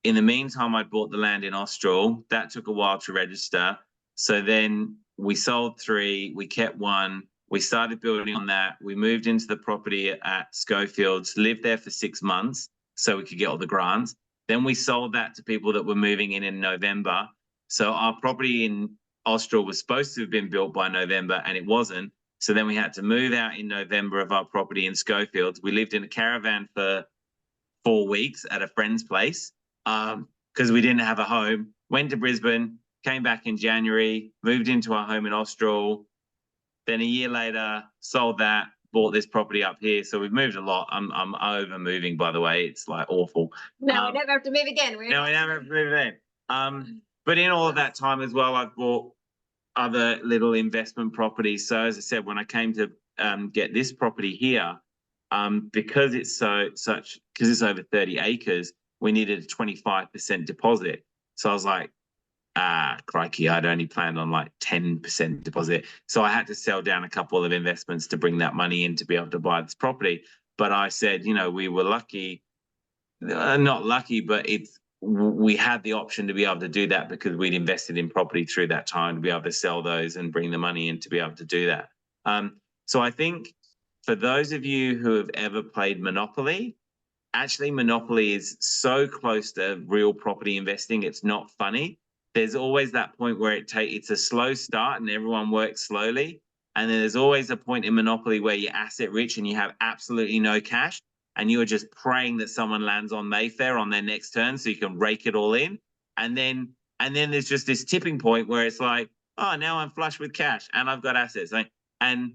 In the meantime, I bought the land in Austral. That took a while to register. So then we sold 3. We kept 1. We started building on that. We moved into the property at Schofields, lived there for 6 months so we could get all the grants. Then we sold that to people that were moving in November. So our property in Austral was supposed to have been built by November, and it wasn't. So then we had to move out in November of our property in Schofields. We lived in a caravan for 4 weeks at a friend's place because we didn't have a home. Went to Brisbane, came back in January, moved into our home in Austral. Then a year later, sold that, bought this property up here. So we've moved a lot. I'm over moving, by the way. It's like awful. No, we never have to move again. No, we never have to move again. But in all of that time as well, I've bought other little investment properties. So as I said, when I came to get this property here, because it's over 30 acres, we needed a 25% deposit. So I was like, crikey, I'd only planned on like 10% deposit. So I had to sell down a couple of investments to bring that money in to be able to buy this property. But I said, we were lucky, not lucky, but we had the option to be able to do that because we'd invested in property through that time to be able to sell those and bring the money in to be able to do that. So I think for those of you who have ever played Monopoly, actually Monopoly is so close to real property investing, it's not funny. There's always that point where it's a slow start and everyone works slowly. And then there's always a point in Monopoly where you're asset rich and you have absolutely no cash. And you are just praying that someone lands on Mayfair on their next turn so you can rake it all in. And then there's just this tipping point where it's like, oh, now I'm flush with cash and I've got assets. And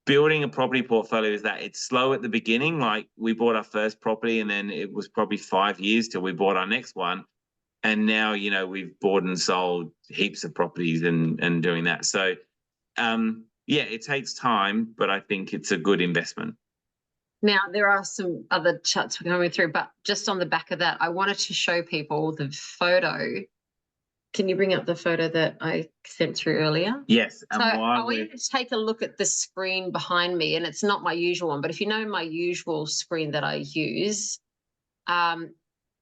building a property portfolio is that it's slow at the beginning. Like we bought our first property and then it was probably 5 years till we bought our next one. And now, you know, we've bought and sold heaps of properties and doing that. So, yeah, it takes time, but I think it's a good investment. Now, there are some other charts we're going through, but just on the back of that, I wanted to show people the photo. Can you bring up the photo that I sent through earlier? Yes. So I want you to take a look at the screen behind me, and it's not my usual one, but if you know my usual screen that I use,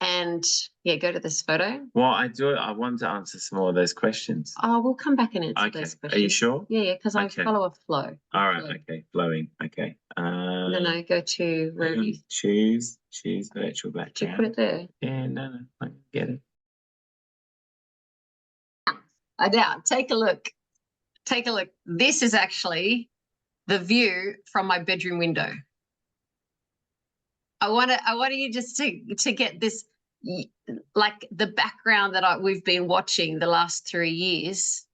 and yeah, go to this photo. Well, I want to answer some more of those questions. Oh, we'll come back and answer those questions. Are you sure? Yeah, because I Okay. follow a flow. All right. Okay. Flowing. Okay. No, go to where you choose virtual background. Did you put it there? Yeah, no, I get it. Now, take a look. Take a look. This is actually the view from my bedroom window. I want you just to get this, like the background that we've been watching the last 3 years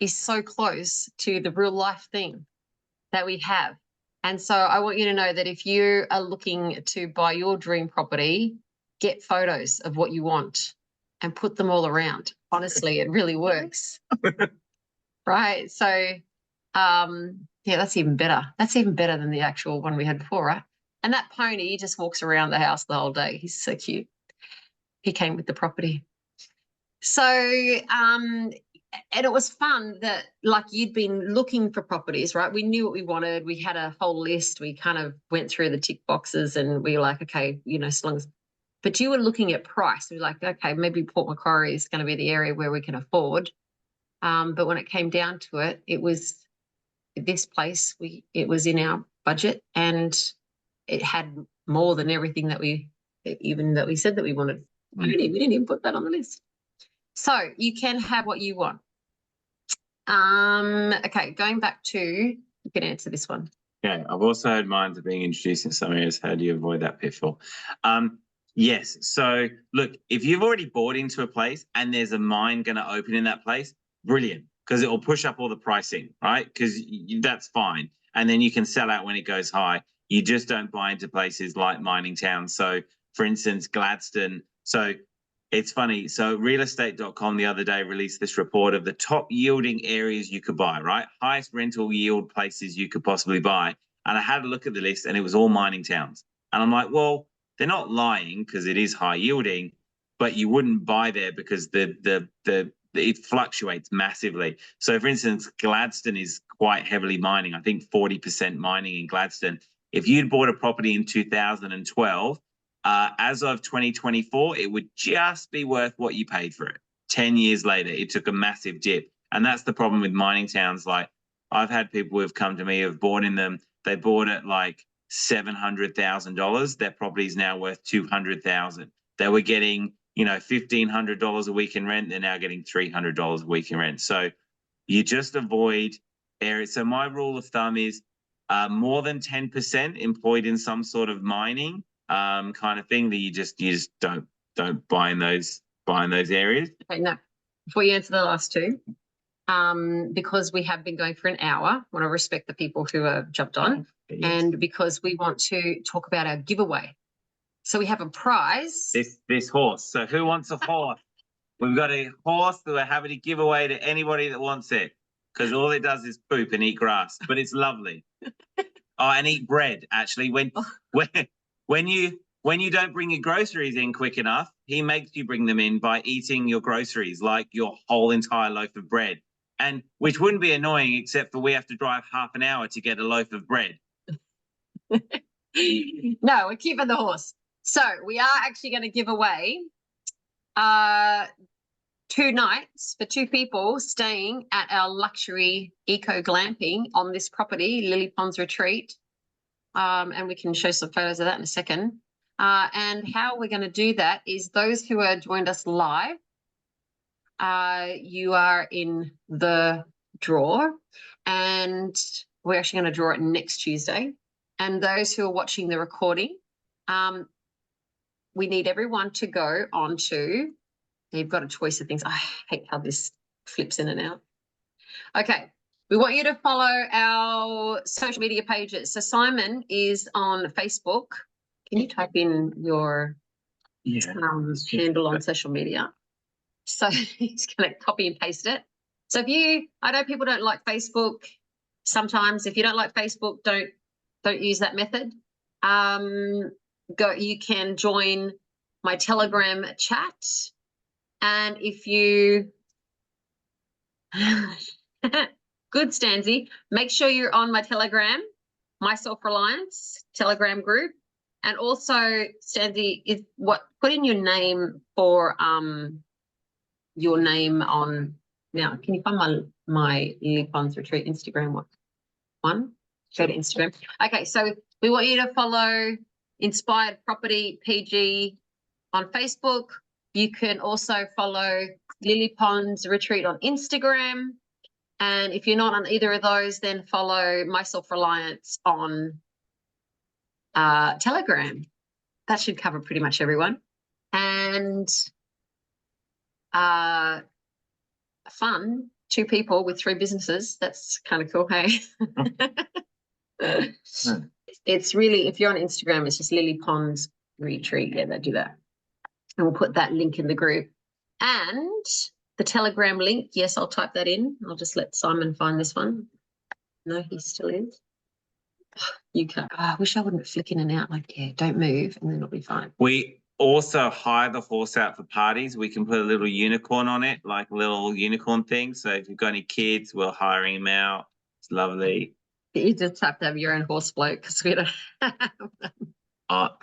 is so close to the real life thing that we have. And so I want you to know that if you are looking to buy your dream property, get photos of what you want and put them all around. Honestly, it really works. Right. So, yeah, that's even better. That's even better than the actual one we had before, right? And that pony just walks around the house the whole day. He's so cute. He came with the property. So, and it was fun that like you'd been looking for properties, right? We knew what we wanted. We had a whole list. We kind of went through the tick boxes and we were like, okay, you know, as long as, but you were looking at price. We were like, okay, maybe Port Macquarie is going to be the area where we can afford. But when it came down to it, it was this place. It was in our budget and it had more than everything that we said that we wanted. We didn't even put that on the list. So you can have what you want. Okay, going back to, you can answer this one. Yeah, I've also heard mines are being introduced in some areas. How do you avoid that pitfall? Yes. So look, if you've already bought into a place and there's a mine going to open in that place, brilliant, because it will push up all the pricing, right? Because that's fine. And then you can sell out when it goes high. You just don't buy into places like mining towns. So for instance, Gladstone. So it's funny. So realestate.com the other day released this report of the top yielding areas you could buy, right? Highest rental yield places you could possibly buy. And I had a look at the list and it was all mining towns. And I'm like, well, they're not lying because it is high yielding, but you wouldn't buy there because it fluctuates massively. So for instance, Gladstone is quite heavily mining. I think 40% mining in Gladstone. If you'd bought a property in 2012, as of 2024, it would just be worth what you paid for it. 10 years later, it took a massive dip. And that's the problem with mining towns. Like I've had people who have come to me who have bought in them. They bought at like $700,000. Their property is now worth $200,000. They were getting, you know, $1,500 a week in rent. They're now getting $300 a week in rent. So you just avoid areas. So my rule of thumb is more than 10% employed in some sort of mining kind of thing that you just don't buy in those areas. Okay, no. Before you answer the last two, because we have been going for an hour, I want to respect the people who have jumped on, and because we want to talk about our giveaway. So we have a prize. This horse. So who wants a horse? We've got a horse that we're happy to give away to anybody that wants it, because all it does is poop and eat grass, but it's lovely. And eat bread. Actually, when you don't bring your groceries in quick enough, he makes you bring them in by eating your groceries, like your whole entire loaf of bread. And which wouldn't be annoying, except for we have to drive half an hour to get a loaf of bread. No, we're keeping the horse. So we are actually going to give away 2 nights for 2 people staying at our luxury eco glamping on this property, Lily Ponds Retreat. And we can show some photos of that in a second. And how we're going to do that is those who are joined us live, you are in the draw, and we're actually going to draw it next Tuesday. And those who are watching the recording, we need everyone to go on to, you've got a choice of things. I hate how this flips in and out. Okay, We want you to follow our social media pages. So Simon is on Facebook. Can you type in your handle on social media? So he's going to copy and paste it. So I know people don't like Facebook. Sometimes if you don't like Facebook, don't use that method. You can join my Telegram chat. And if you, good Stanzi, make sure you're on my Telegram, my Self-Reliance Telegram group. And also, Stanzi, put in your name for your name on now. Can you find my Lily Pons Retreat Instagram one? Go to Instagram. Okay, so we want you to follow Inspired Property PG on Facebook. You can also follow Lily Pons Retreat on Instagram. And if you're not on either of those, then follow My Self-Reliance on Telegram. That should cover pretty much everyone. And fun, 2 people with 3 businesses. That's kind of cool, hey? It's really, if you're on Instagram, it's just Lily Pons Retreat. Yeah, they do that. And we'll put that link in the group. And the Telegram link, yes, I'll type that in. I'll just let Simon find this one. No, he still is. You can. I wish I wouldn't flick in and out. Like, yeah, don't move, and then it'll be fine. We also hire the horse out for parties. We can put a little unicorn on it, like a little unicorn thing. So if you've got any kids, we'll hire him out. It's lovely. You just have to have your own horse float because we don't have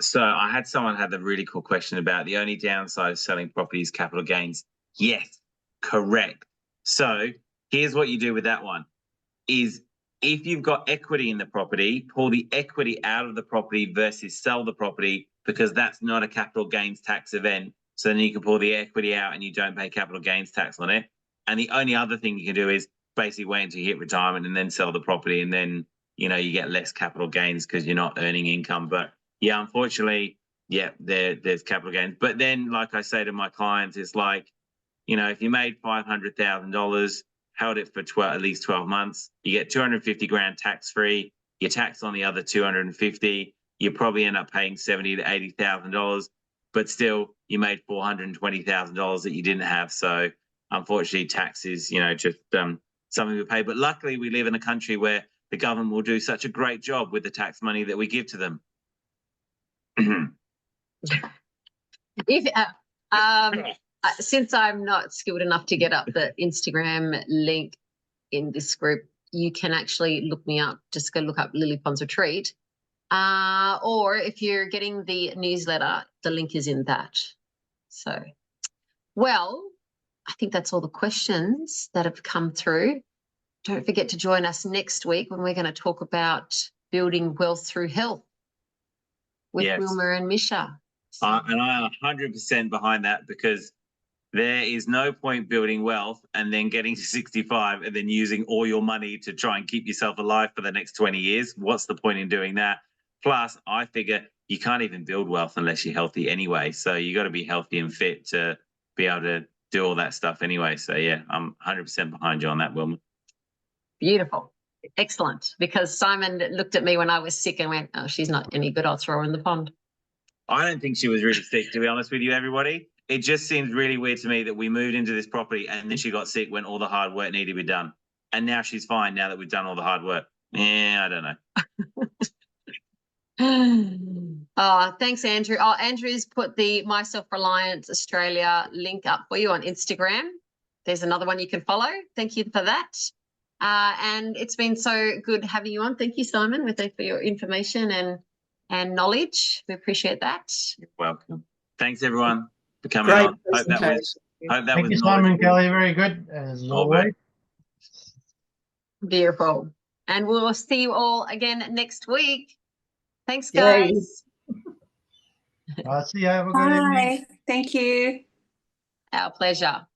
So I had someone had a really cool question about the only downside of selling property is capital gains. Yes, correct. So here's what you do with that one is if you've got equity in the property, pull the equity out of the property versus sell the property because that's not a capital gains tax event. So then you can pull the equity out and you don't pay capital gains tax on it. And the only other thing you can do is basically wait until you hit retirement and then sell the property, and then you get less capital gains because you're not earning income. But yeah, unfortunately, yeah, there's capital gains. But then, like I say to my clients, it's like, if you made $500,000, held it for at least 12 months, you get 250 grand tax free. You tax on the other 250. You probably end up paying $70,000 to $80,000, but still you made $420,000 that you didn't have. So unfortunately, tax is just something we pay. But luckily, we live in a country where the government will do such a great job with the tax money that we give to them. Since I'm not skilled enough to get up the Instagram link in this group, you can actually look me up. Just go look up Lily Pons Retreat. Or if you're getting the newsletter, the link is in that. So, well, I think that's all the questions that have come through. Don't forget to join us next week when we're going to talk about building wealth through health with Wilma and Misha. And I am 100% behind that because there is no point building wealth and then getting to 65 and then using all your money to try and keep yourself alive for the next 20 years. What's the point in doing that? Plus, I figure you can't even build wealth unless you're healthy anyway. So you got to be healthy and fit to be able to do all that stuff anyway. So yeah, I'm 100% behind you on that, Wilma. Beautiful. Excellent. Because Simon looked at me when I was sick and went, oh, she's not any good. I'll throw her in the pond. I don't think she was really sick, to be honest with you, everybody. It just seems really weird to me that we moved into this property and then she got sick when all the hard work needed to be done. And now she's fine now that we've done all the hard work. Yeah, I don't know. Oh, thanks, Andrew. Oh, Andrew's put the My Self-Reliance Australia link up for you on Instagram. There's another one you can follow. Thank you for that. And it's been so good having you on. Thank you, Simon, for your information and knowledge. We appreciate that. You're welcome. Thanks, everyone, for coming on. Hope that was Thank you, Simon, Kelly. Very good, as always. Beautiful. And we'll see you all again next week. Thanks, guys. See you. Have a good evening. Bye. Thank you. Our pleasure.